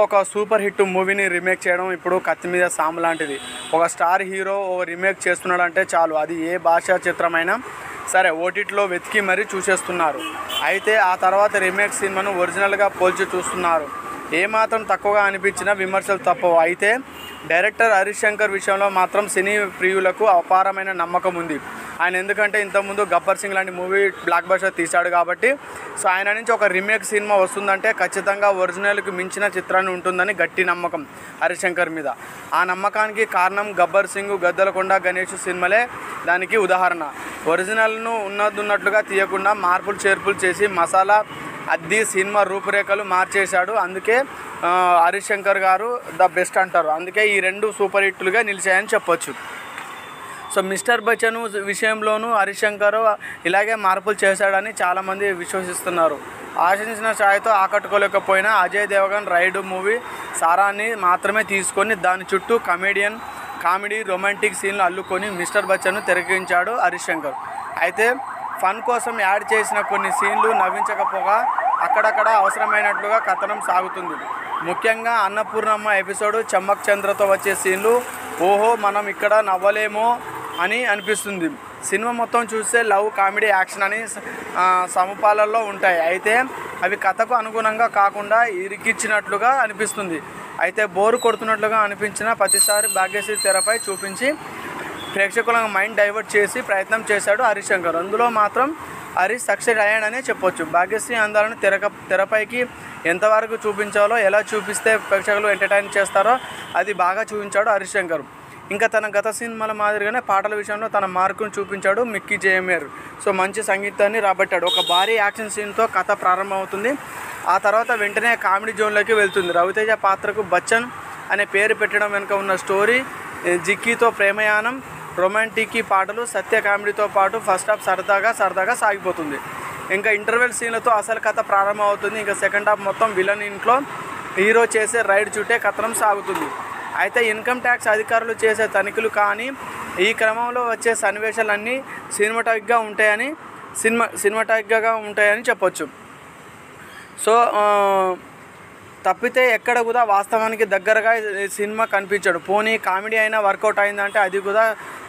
ఒక super hit మూవీని remake చేయడం ఇప్పుడు కత్తి మీద సాము లాంటిది. ఒక స్టార్ హీరో ఒక రీమేక్ చేస్తున్నాడంటే చాలు, అది ఏ భాషా చిత్రమైనా సరే ఓటీటీలో వెతికి మరీ చూసేస్తున్నారు. అయితే ఆ తర్వాత రీమేక్ సినిమాను ఒరిజినల్గా పోల్చి చూస్తున్నారు. ఏమాత్రం తక్కువగా అనిపించిన విమర్శలు తప్పవు. అయితే డైరెక్టర్ హరీష్ శంకర్ విషయంలో మాత్రం సినీ ప్రియులకు అపారమైన నమ్మకం ఉంది. ఆయన ఎందుకంటే ఇంతకుముందు గబ్బర్ సింగ్ లాంటి మూవీ బ్లాక్ బస్టర్ తీశాడు కాబట్టి, సో ఆయన నుంచి ఒక రీమేక్ సినిమా వస్తుందంటే ఖచ్చితంగా ఒరిజినల్కి మించిన చిత్రాన్ని ఉంటుందని గట్టి నమ్మకం హరీష్ శంకర్ మీద. ఆ నమ్మకానికి కారణం గబ్బర్ సింగ్, గద్దలకొండ గణేష్ సినిమాలే దానికి ఉదాహరణ. ఒరిజినల్ను ఉన్నట్లుగా తీయకుండా మార్పులు చేర్పులు చేసి మసాలా అద్ది సినిమా రూపురేఖలు మార్చేశాడు. అందుకే హరీష్ శంకర్ గారు ద బెస్ట్ అంటారు. అందుకే ఈ రెండు సూపర్ హిట్లుగా నిలిచాయని చెప్పొచ్చు. సో మిస్టర్ బచ్చన్ విషయంలోనూ హరీష్ శంకర్ ఇలాగే మార్పులు చేశాడని చాలామంది విశ్వసిస్తున్నారు. ఆశించిన ఛాయతో ఆకట్టుకోలేకపోయినా అజయ్ దేవగన్ రైడ్ మూవీ సారాన్ని మాత్రమే తీసుకొని దాని చుట్టూ కామెడీ రొమాంటిక్ సీన్లు అల్లుకొని మిస్టర్ బచ్చన్ను తెరకించాడు హరీష్ శంకర్. అయితే ఫన్ కోసం యాడ్ చేసిన కొన్ని సీన్లు నవ్వించకపోగా అక్కడక్కడ అవసరమైనట్లుగా కథనం సాగుతుంది. ముఖ్యంగా అన్నపూర్ణమ్మ ఎపిసోడ్ చమ్మక్ చంద్రతో వచ్చే సీన్లు ఓహో మనం ఇక్కడ నవ్వలేమో అని అనిపిస్తుంది. సినిమా మొత్తం చూస్తే లవ్, కామెడీ, యాక్షన్ అని సమపాలల్లో ఉంటాయి. అయితే అవి కథకు అనుగుణంగా కాకుండా ఇరికిచ్చినట్లుగా అనిపిస్తుంది. అయితే బోరు కొడుతున్నట్లుగా అనిపించిన ప్రతిసారి భాగ్యశ్రీ తెరపై చూపించి ప్రేక్షకులను మైండ్ డైవర్ట్ చేసి ప్రయత్నం చేశాడు హరీష్ శంకర్. అందులో మాత్రం హరీష్ సక్సెస్ అయ్యాడనే చెప్పొచ్చు. భాగ్యశ్రీ అందాలను తెరపైకి ఎంతవరకు చూపించాలో, ఎలా చూపిస్తే ప్రేక్షకులు ఎంటర్టైన్ చేస్తారో అది బాగా చూపించాడు హరీష్ శంకర్. ఇంకా తన గత సినిమాల మాదిరిగానే పాటల విషయంలో తన మార్కును చూపించాడు మిక్కీ జేఎంఆర్. సో మంచి సంగీతాన్ని రాబట్టాడు. ఒక భారీ యాక్షన్ సీన్తో కథ ప్రారంభమవుతుంది. ఆ తర్వాత వెంటనే కామెడీ జోన్లోకి వెళ్తుంది. రవితేజ పాత్రకు బచ్చన్ అనే పేరు పెట్టడం వెనుక ఉన్న స్టోరీ, జిక్కీతో ప్రేమయానం, రొమాంటిక్ పాటలు, సత్య కామెడీతో పాటు ఫస్ట్ హాఫ్ సరదాగా సాగిపోతుంది. ఇంకా ఇంటర్వెల్ సీన్లతో అసలు కథ ప్రారంభం అవుతుంది. ఇంకా సెకండ్ హాఫ్ మొత్తం విలన్ ఇంట్లో హీరో చేసే రైడ్ చుట్టే కథనం సాగుతుంది. అయితే ఇన్కమ్ ట్యాక్స్ అధికారులు చేసే తనిఖీలు కానీ ఈ క్రమంలో వచ్చే సన్నివేశాలన్నీ సినిమాటిక్గా ఉంటాయని చెప్పొచ్చు. సో తప్పితే ఎక్కడ కూడా వాస్తవానికి దగ్గరగా సినిమా కనిపించాడు. పోనీ కామెడీ అయినా వర్కౌట్ అయిందంటే అది కూడా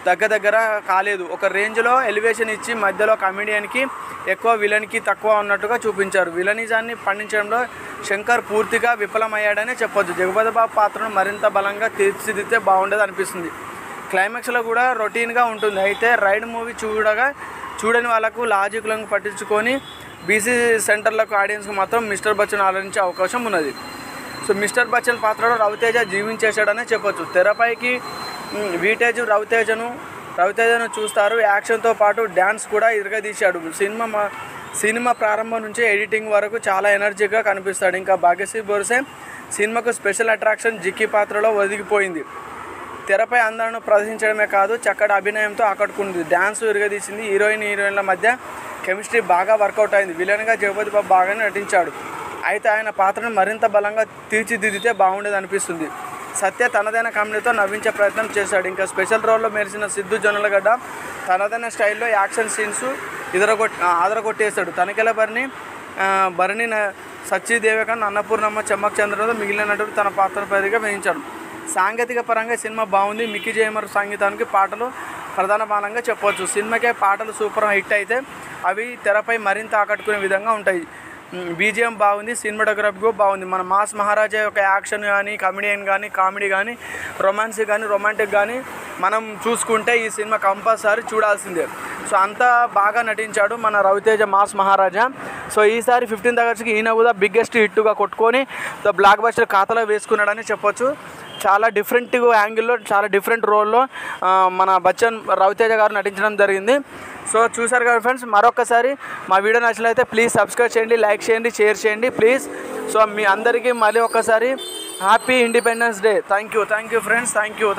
దగ్గర కాలేదు. ఒక రేంజ్లో ఎలివేషన్ ఇచ్చి మధ్యలో కామెడియన్కి ఎక్కువ, విలన్కి తక్కువ ఉన్నట్టుగా చూపించారు. విలనిజాన్ని పండించడంలో శంకర్ పూర్తిగా విఫలమయ్యాడనే చెప్పొచ్చు. జగపతి బాబు పాత్రను మరింత బలంగా తీర్చిదిద్దితే బాగుండేది అనిపిస్తుంది. క్లైమాక్స్లో కూడా రొటీన్గా ఉంటుంది. అయితే రైడ్ మూవీ చూడని వాళ్ళకు లాజిక్లను పట్టించుకొని బీసీ సెంటర్లకు ఆడియన్స్కి మాత్రం మిస్టర్ బచ్చన్ ఆలోచించే అవకాశం ఉన్నది. సో మిస్టర్ బచ్చన్ పాత్రలో రవితేజ జీవించేశాడనే చెప్పొచ్చు. తెరపైకి వీటేజ్ రవితేజను చూస్తారు. యాక్షన్తో పాటు డ్యాన్స్ కూడా ఇరగదీశాడు. సినిమా ప్రారంభం నుంచి ఎడిటింగ్ వరకు చాలా ఎనర్జీగా కనిపిస్తాడు. ఇంకా భాగ్యశ్రీ బోర్సే సినిమాకు స్పెషల్ అట్రాక్షన్. జిక్కీ పాత్రలో ఒదిగిపోయింది. తెరపై అందాలను ప్రదర్శించడమే కాదు చక్కటి అభినయంతో ఆకట్టుకుంది. డ్యాన్స్ ఇరగదీసింది. హీరోయిన్ల మధ్య కెమిస్ట్రీ బాగా వర్కౌట్ అయింది. విలన్గా జగపతి బాబు బాగానే నటించాడు. అయితే ఆయన పాత్రను మరింత బలంగా తీర్చిదిద్దితే బాగుండేది అనిపిస్తుంది. సత్య తనదైన కామెడీతో నవ్వించే ప్రయత్నం చేశాడు. ఇంకా స్పెషల్ రోల్లో మెరిసిన సిద్ధు జొన్నలగడ్డ తనదైన స్టైల్లో యాక్షన్ సీన్స్ ఆదరగొట్టేశాడు. తనికెల భరణి సచ్చి దేవకన్, అన్నపూర్ణమ్మ, చమ్మక్ చంద్రతో మిగిలిన నటుడు తన పాత్ర పరిధిగా వేయించాడు. సాంకేతిక పరంగా సినిమా బాగుంది. మిక్కీ జేఎంఆర్ సంగీతానికి పాటలు ప్రధాన బాణంగా చెప్పవచ్చు. సినిమాకే పాటలు సూపర్ హిట్ అయితే అవి తెరపై మరింత ఆకట్టుకునే విధంగా ఉంటాయి. బీజిఎం బాగుంది. సినిమాటోగ్రఫీ బాగుంది. మన మాస్ మహారాజా యొక్క యాక్షన్ కానీ, కామెడీ కానీ, రొమాన్స్ కానీ, రొమాంటిక్ కానీ మనం చూసుకుంటే ఈ సినిమా కంపల్సరీ చూడాల్సిందే. సో అంతా బాగా నటించాడు మన రవితేజ మాస్ మహారాజా. సో ఈసారి 15th ఆగస్టుకి ఈయన కూడా బిగ్గెస్ట్ హిట్గా కొట్టుకొని బ్లాక్ బస్టర్ ఖాతాలో వేసుకున్నాడని చెప్పొచ్చు. చాలా డిఫరెంట్ యాంగిల్లో, చాలా డిఫరెంట్ రోల్లో మన బచ్చన్ రవితేజ గారు నటించడం జరిగింది. సో చూసారు కదా ఫ్రెండ్స్. మరొకసారి మా వీడియో నచ్చినట్లయితే ప్లీజ్ సబ్స్క్రైబ్ చేయండి, లైక్ చేయండి, షేర్ చేయండి ప్లీజ్. సో మీ అందరికీ మళ్ళీ ఒక్కసారి happy independence day. Thank you friends. Thank you.